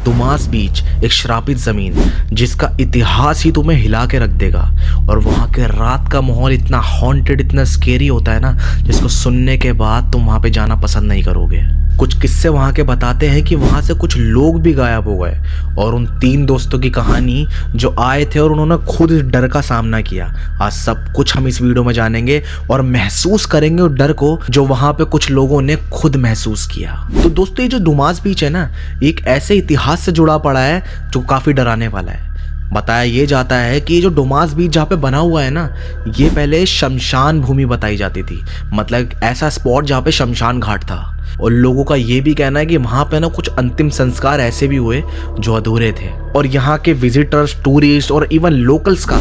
Dumas बीच एक श्रापित ज़मीन जिसका इतिहास ही तुम्हें हिला के रख देगा। और वहाँ के रात का माहौल इतना हॉन्टेड, इतना स्केरी होता है ना, जिसको सुनने के बाद तुम वहाँ पे जाना पसंद नहीं करोगे। कुछ किस्से वहाँ के बताते हैं कि वहाँ से कुछ लोग भी गायब हो गए, और उन 3 दोस्तों की कहानी जो आए थे और उन्होंने खुद इस डर का सामना किया। आज सब कुछ हम इस वीडियो में जानेंगे और महसूस करेंगे उस डर को जो वहाँ पे कुछ लोगों ने खुद महसूस किया। तो दोस्तों, ये जो दुमास बीच है ना, एक ऐसे इतिहास से जुड़ा पड़ा है जो काफ़ी डराने वाला है। बताया ये जाता है कि ये जो डुमास बीच जहाँ पे बना हुआ है ना, ये पहले शमशान भूमि बताई जाती थी। मतलब ऐसा स्पॉट जहाँ पे शमशान घाट था। और लोगों का ये भी कहना है कि वहाँ पे ना कुछ अंतिम संस्कार ऐसे भी हुए जो अधूरे थे। और यहाँ के विजिटर्स, टूरिस्ट और इवन लोकल्स का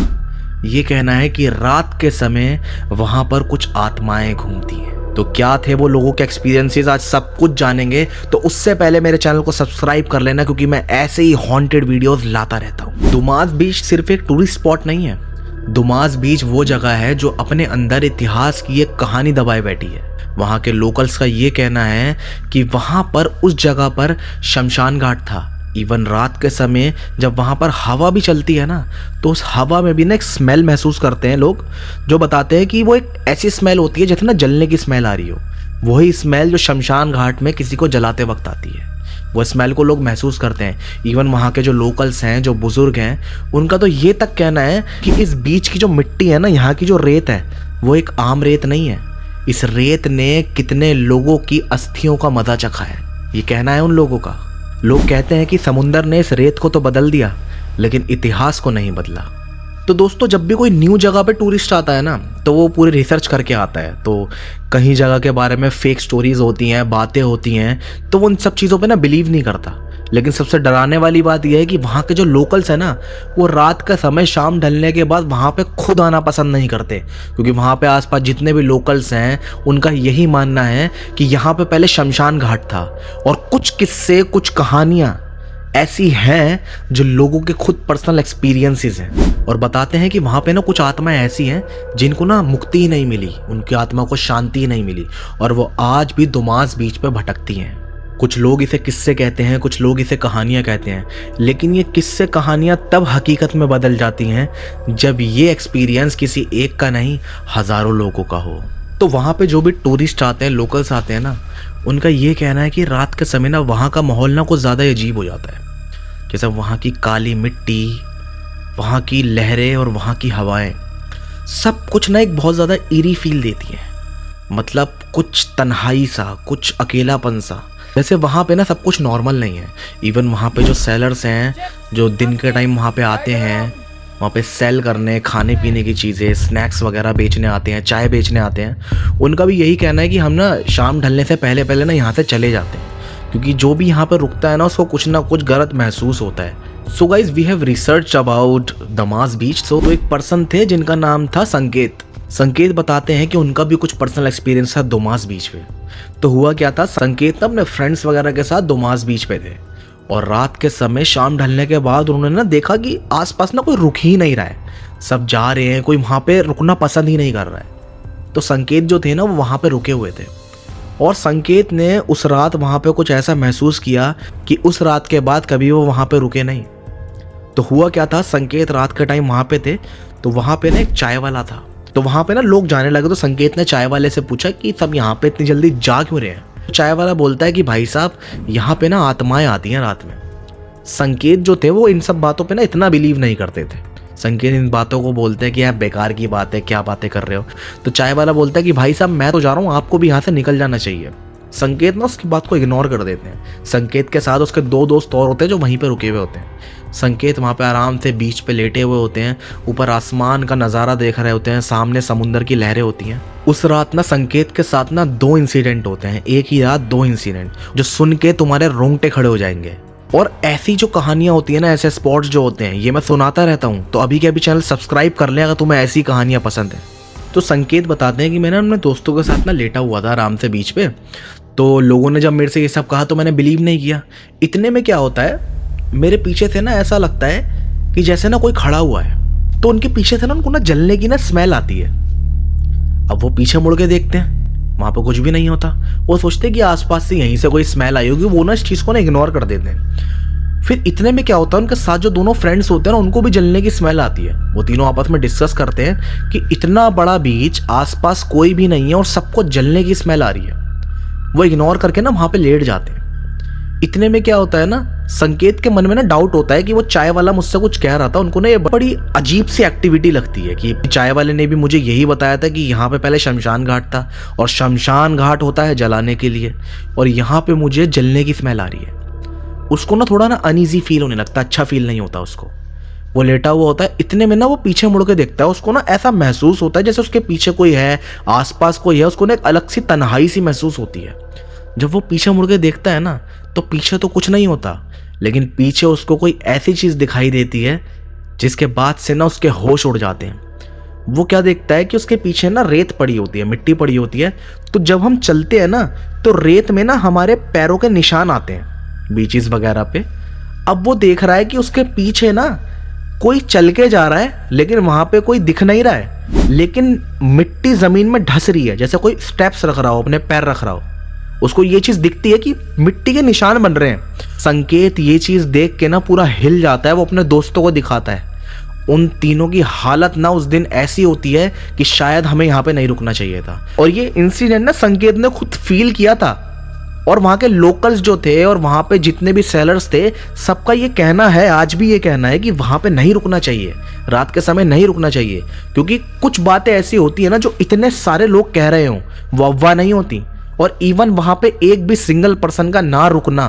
ये कहना है कि रात के समय वहाँ पर कुछ आत्माएं घूमती हैं। तो क्या थे वो लोगों के एक्सपीरियंसेस, आज सब कुछ जानेंगे। तो उससे पहले मेरे चैनल को सब्सक्राइब कर लेना, क्योंकि मैं ऐसे ही हॉन्टेड वीडियोस लाता रहता हूँ। दुमास बीच सिर्फ एक टूरिस्ट स्पॉट नहीं है। दुमास बीच वो जगह है जो अपने अंदर इतिहास की एक कहानी दबाए बैठी है। वहाँ के लोकल्स का ये कहना है कि वहाँ पर उस जगह पर शमशान घाट था। इवन रात के समय जब वहाँ पर हवा भी चलती है ना, तो उस हवा में भी ना एक स्मेल महसूस करते हैं लोग, जो बताते हैं कि वो एक ऐसी स्मेल होती है जैसे ना जलने की स्मेल आ रही हो। वही स्मेल जो शमशान घाट में किसी को जलाते वक्त आती है, वो स्मेल को लोग महसूस करते हैं। इवन वहाँ के जो लोकल्स हैं, जो बुजुर्ग हैं, उनका तो ये तक कहना है कि इस बीच की जो मिट्टी है ना, यहाँ की जो रेत है, वो एक आम रेत नहीं है। इस रेत ने कितने लोगों की अस्थियों का मजा चखा है, ये कहना है उन लोगों का। लोग कहते हैं कि समुंदर ने इस रेत को तो बदल दिया, लेकिन इतिहास को नहीं बदला। तो दोस्तों, जब भी कोई न्यू जगह पे टूरिस्ट आता है ना, तो वो पूरी रिसर्च करके आता है। तो कहीं जगह के बारे में फेक स्टोरीज होती हैं, बातें होती हैं, तो वो उन सब चीज़ों पे ना बिलीव नहीं करता। लेकिन सबसे डराने वाली बात यह है कि वहाँ के जो लोकल्स हैं ना, वो रात का समय, शाम ढलने के बाद वहाँ पे खुद आना पसंद नहीं करते, क्योंकि वहाँ पे आसपास जितने भी लोकल्स हैं, उनका यही मानना है कि यहाँ पे पहले शमशान घाट था। और कुछ किस्से, कुछ कहानियाँ ऐसी हैं जो लोगों के खुद पर्सनल एक्सपीरियंसेस हैं, और बताते हैं कि वहाँ पे ना कुछ आत्माएं ऐसी हैं जिनको ना मुक्ति ही नहीं मिली, उनकी आत्मा को शांति ही नहीं मिली, और वो आज भी दुमास बीच पे भटकती हैं। कुछ लोग इसे किस्से कहते हैं, कुछ लोग इसे कहानियाँ कहते हैं, लेकिन ये किस्से कहानियाँ तब हकीकत में बदल जाती हैं जब ये एक्सपीरियंस किसी एक का नहीं, हज़ारों लोगों का हो। तो वहाँ पे जो भी टूरिस्ट आते हैं, लोकल्स आते हैं ना, उनका ये कहना है कि रात के समय ना वहाँ का माहौल ना कुछ ज़्यादा अजीब हो जाता है। जैसे वहाँ की काली मिट्टी, वहाँ की लहरें और वहाँ की हवाएं, सब कुछ ना एक बहुत ज़्यादा ईरी फील देती हैं। मतलब कुछ तन्हाई सा, कुछ अकेलापन सा। जैसे वहाँ पे ना सब कुछ नॉर्मल नहीं है। इवन वहाँ पे जो सेलर्स हैं, जो दिन के टाइम वहाँ पे आते हैं, वहाँ पे सेल करने, खाने पीने की चीज़ें, स्नैक्स वगैरह बेचने आते हैं, चाय बेचने आते हैं, उनका भी यही कहना है कि हम ना शाम ढलने से पहले पहले ना यहाँ से चले जाते हैं, क्योंकि जो भी यहाँ पर रुकता है ना, उसको कुछ ना कुछ गलत महसूस होता है। So guys, we have research about Dumas beach. तो एक पर्सन थे जिनका नाम था संकेत। संकेत बताते हैं कि उनका भी कुछ पर्सनल एक्सपीरियंस था दुमास बीच पे। तो हुआ क्या था, संकेत ना अपने फ्रेंड्स वगैरह के साथ दुमास बीच पे थे, और रात के समय शाम ढलने के बाद उन्होंने ना देखा कि आसपास ना कोई रुक ही नहीं रहा है, सब जा रहे हैं, कोई वहाँ पे रुकना पसंद ही नहीं कर रहा है। तो संकेत जो थे ना, वो वहाँ पे रुके हुए थे, और संकेत ने उस रात वहाँ पे कुछ ऐसा महसूस किया कि उस रात के बाद कभी वो वहाँ पे रुके नहीं। तो हुआ क्या था, संकेत रात के टाइम वहाँ पे थे, तो वहाँ पे ना एक चाय वाला था। तो वहाँ पे ना लोग जाने लगे, तो संकेत ने चाय वाले से पूछा कि सब यहाँ पे इतनी जल्दी जा क्यों रहे हैं। चाय वाला बोलता है कि भाई साहब, यहाँ पे ना आत्माएं आती हैं रात में। संकेत जो थे वो इन सब बातों पे ना इतना बिलीव नहीं करते थे। संकेत इन बातों को बोलते हैं कि यार बेकार की बात है, क्या बातें कर रहे हो। तो चाय वाला बोलता है कि भाई साहब, मैं तो जा रहा हूँ, आपको भी यहाँ से निकल जाना चाहिए। संकेत ना उसकी बात को इग्नोर कर देते हैं। संकेत के साथ उसके 2 दोस्त और होते हैं जो वहीं पे रुके हुए होते हैं। संकेत वहाँ पे आराम से बीच पे लेटे हुए होते हैं, ऊपर आसमान का नज़ारा देख रहे होते हैं, सामने समुंदर की लहरें होती हैं। उस रात ना संकेत के साथ ना 2 इंसिडेंट होते हैं, एक ही रात 2 इंसिडेंट, जो सुन के तुम्हारे रोंगटे खड़े हो जाएंगे। और ऐसी जो कहानियाँ होती है ना, ऐसे स्पॉट्स जो होते हैं, ये मैं सुनाता रहता हूँ। तो अभी के अभी चैनल सब्सक्राइब कर लें अगर तुम्हें ऐसी कहानियाँ पसंद है। तो संकेत बताते हैं कि मैंने अपने दोस्तों के साथ ना लेटा हुआ था आराम से बीच पे। तो लोगों ने जब मेरे से ये सब कहा तो मैंने बिलीव नहीं किया। इतने में क्या होता है, मेरे पीछे से ना ऐसा लगता है कि जैसे ना कोई खड़ा हुआ है, तो उनके पीछे से ना उनको ना जलने की ना स्मेल आती है। अब वो पीछे मुड़ के देखते हैं, वहाँ पर कुछ भी नहीं होता। वो सोचते हैं कि आसपास से यहीं से कोई स्मेल आई होगी, वो ना इस चीज़ को ना इग्नोर कर देते हैं। फिर इतने में क्या होता है, उनके साथ जो दोनों फ्रेंड्स होते हैं ना, उनको भी जलने की स्मेल आती है। वो तीनों आपस में डिस्कस करते हैं कि इतना बड़ा बीच, आसपास कोई भी नहीं है और सबको जलने की स्मेल आ रही है। वो इग्नोर करके ना वहाँ पे लेट जाते हैं। इतने में क्या होता है ना, संकेत के मन में ना डाउट होता है कि वो चाय वाला मुझसे कुछ कह रहा था। उनको ना ये बड़ी अजीब सी एक्टिविटी लगती है कि चाय वाले ने भी मुझे यही बताया था कि यहाँ पे पहले शमशान घाट था और शमशान घाट होता है जलाने के लिए, और यहाँ पे मुझे जलने की स्मेल आ रही है। उसको ना थोड़ा ना अनईजी फील होने लगता है, अच्छा फील नहीं होता उसको। वो लेटा हुआ होता है। इतने में ना वो पीछे मुड़ के देखता है। उसको ना ऐसा महसूस होता है जैसे उसके पीछे कोई है, आसपास कोई है। उसको ना एक अलग सी तन्हाई सी महसूस होती है। जब वो पीछे मुड़ के देखता है ना, तो पीछे तो कुछ नहीं होता, लेकिन पीछे उसको कोई ऐसी चीज़ दिखाई देती है जिसके बाद से ना उसके होश उड़ जाते हैं। वो क्या देखता है कि उसके पीछे ना रेत पड़ी होती है, मिट्टी पड़ी होती है। तो जब हम चलते हैं ना, तो रेत में ना हमारे पैरों के निशान आते हैं बीचेस वगैरह पे। अब वो देख रहा है कि उसके पीछे ना कोई चल के जा रहा है, लेकिन वहां पे कोई दिख नहीं रहा है, लेकिन मिट्टी जमीन में ढस रही है, जैसे कोई स्टेप्स रख रहा हो, अपने पैर रख रहा हो। उसको ये चीज दिखती है कि मिट्टी के निशान बन रहे हैं। संकेत ये चीज देख के ना पूरा हिल जाता है। वो अपने दोस्तों को दिखाता है। उन तीनों की हालत ना उस दिन ऐसी होती है कि शायद हमें यहाँ पे नहीं रुकना चाहिए था। और ये इंसिडेंट ना संकेत ने खुद फील किया था, और वहाँ के लोकल्स जो थे और वहाँ पे जितने भी सेलर्स थे, सबका ये कहना है, आज भी ये कहना है कि वहाँ पे नहीं रुकना चाहिए, रात के समय नहीं रुकना चाहिए, क्योंकि कुछ बातें ऐसी होती है ना जो इतने सारे लोग कह रहे हों, वो अफवाह नहीं होती। और इवन वहाँ पे एक भी सिंगल पर्सन का ना रुकना,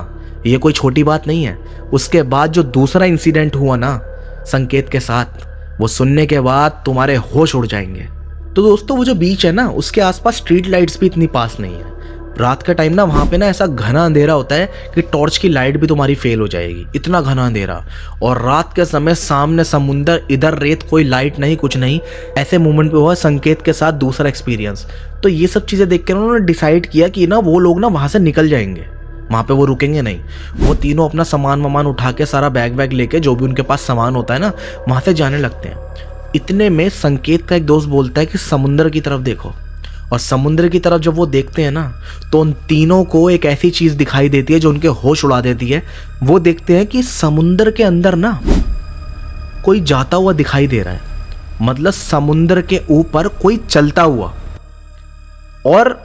ये कोई छोटी बात नहीं है। उसके बाद जो दूसरा इंसिडेंट हुआ ना संकेत के साथ, वो सुनने के बाद तुम्हारे होश उड़ जाएंगे। तो दोस्तों, वो जो बीच है ना, उसके आसपास स्ट्रीट लाइट्स भी इतनी पास नहीं है। रात का टाइम ना वहाँ पे ना ऐसा घना अंधेरा होता है कि टॉर्च की लाइट भी तुम्हारी फेल हो जाएगी, इतना घना अंधेरा। और रात के समय सामने समुंदर, इधर रेत, कोई लाइट नहीं, कुछ नहीं। ऐसे मोमेंट पे हुआ संकेत के साथ दूसरा एक्सपीरियंस। तो ये सब चीज़ें देख कर उन्होंने डिसाइड किया कि ना वो लोग ना वहाँ से निकल जाएंगे, वहाँ पे वो रुकेंगे नहीं। वो तीनों अपना सामान वामान उठा के, सारा बैग वैग लेके, जो भी उनके पास सामान होता है ना, वहाँ से जाने लगते हैं। इतने में संकेत का एक दोस्त बोलता है कि समुंदर की तरफ देखो। और समुद्र की तरफ जब वो देखते हैं ना, तो उन तीनों को एक ऐसी चीज़ दिखाई देती है जो उनके होश उड़ा देती है। वो देखते हैं कि समुद्र के अंदर ना कोई जाता हुआ दिखाई दे रहा है, मतलब समुद्र के ऊपर कोई चलता हुआ। और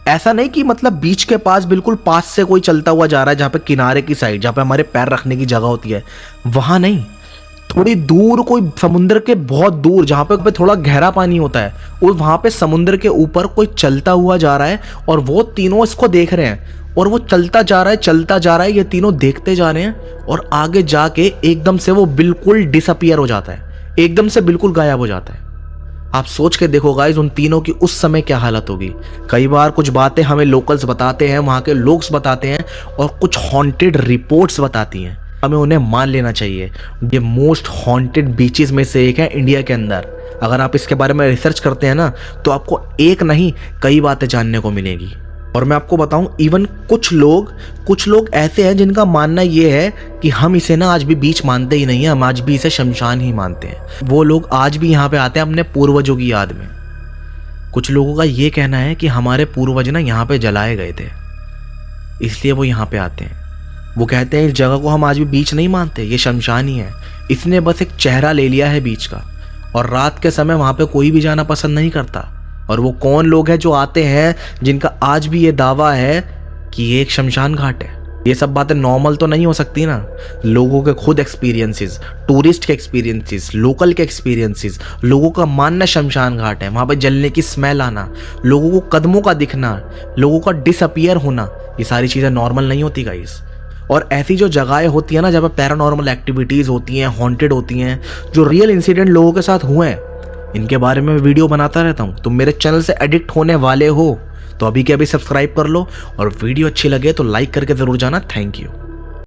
ऐसा नहीं कि मतलब बीच के पास, बिल्कुल पास से कोई चलता हुआ जा रहा है, जहाँ पे किनारे की साइड, जहाँ पे हमारे पैर रखने की जगह होती है, वहाँ नहीं। थोड़ी दूर, कोई समुद्र के बहुत दूर, जहाँ पे थोड़ा गहरा पानी होता है, और वहाँ पे समुद्र के ऊपर कोई चलता हुआ जा रहा है। और वो तीनों इसको देख रहे हैं, और वो चलता जा रहा है, चलता जा रहा है। ये तीनों देखते जा रहे हैं, और आगे जाके एकदम से वो बिल्कुल डिसअपियर हो जाता है, एकदम से बिल्कुल गायब हो जाता है। आप सोच के देखो गाइस, उन तीनों की उस समय क्या हालत होगी। कई बार कुछ बातें हमें लोकल्स बताते हैं, वहाँ के लोग बताते हैं, और कुछ हॉन्टेड रिपोर्ट्स बताती हैं, हमें उन्हें मान लेना चाहिए। ये मोस्ट हॉन्टेड बीचेस में से एक है इंडिया के अंदर। अगर आप इसके बारे में रिसर्च करते हैं ना, तो आपको एक नहीं कई बातें जानने को मिलेगी। और मैं आपको बताऊं, इवन कुछ लोग ऐसे हैं जिनका मानना ये है कि हम इसे ना आज भी बीच मानते ही नहीं है, हम आज भी इसे शमशान ही मानते हैं। वो लोग आज भी यहाँ पे आते हैं अपने पूर्वजों की याद में। कुछ लोगों का ये कहना है कि हमारे पूर्वज ना यहाँ पे जलाए गए थे, इसलिए वो यहाँ पे आते हैं। वो कहते हैं इस जगह को हम आज भी बीच नहीं मानते, ये शमशान ही है, इसने बस एक चेहरा ले लिया है बीच का। और रात के समय वहाँ पे कोई भी जाना पसंद नहीं करता। और वो कौन लोग हैं जो आते हैं, जिनका आज भी ये दावा है कि ये एक शमशान घाट है। ये सब बातें नॉर्मल तो नहीं हो सकती ना। लोगों के खुद एक्सपीरियंसेस, टूरिस्ट के एक्सपीरियंसेस, लोकल के एक्सपीरियंसेस, लोगों का मानना शमशान घाट है, वहाँ पे जलने की स्मेल आना, लोगों को कदमों का दिखना, लोगों का डिसअपियर होना, ये सारी चीज़ें नॉर्मल नहीं होती गाइस। और ऐसी जो जगहें होती है ना, जहाँ पे पैरानॉर्मल एक्टिविटीज़ होती हैं, हॉन्टेड होती हैं, जो रियल इंसिडेंट लोगों के साथ हुए हैं, इनके बारे में वीडियो बनाता रहता हूँ। तुम मेरे चैनल से एडिक्ट होने वाले हो तो अभी के अभी सब्सक्राइब कर लो, और वीडियो अच्छी लगे तो लाइक करके ज़रूर जाना। Thank you.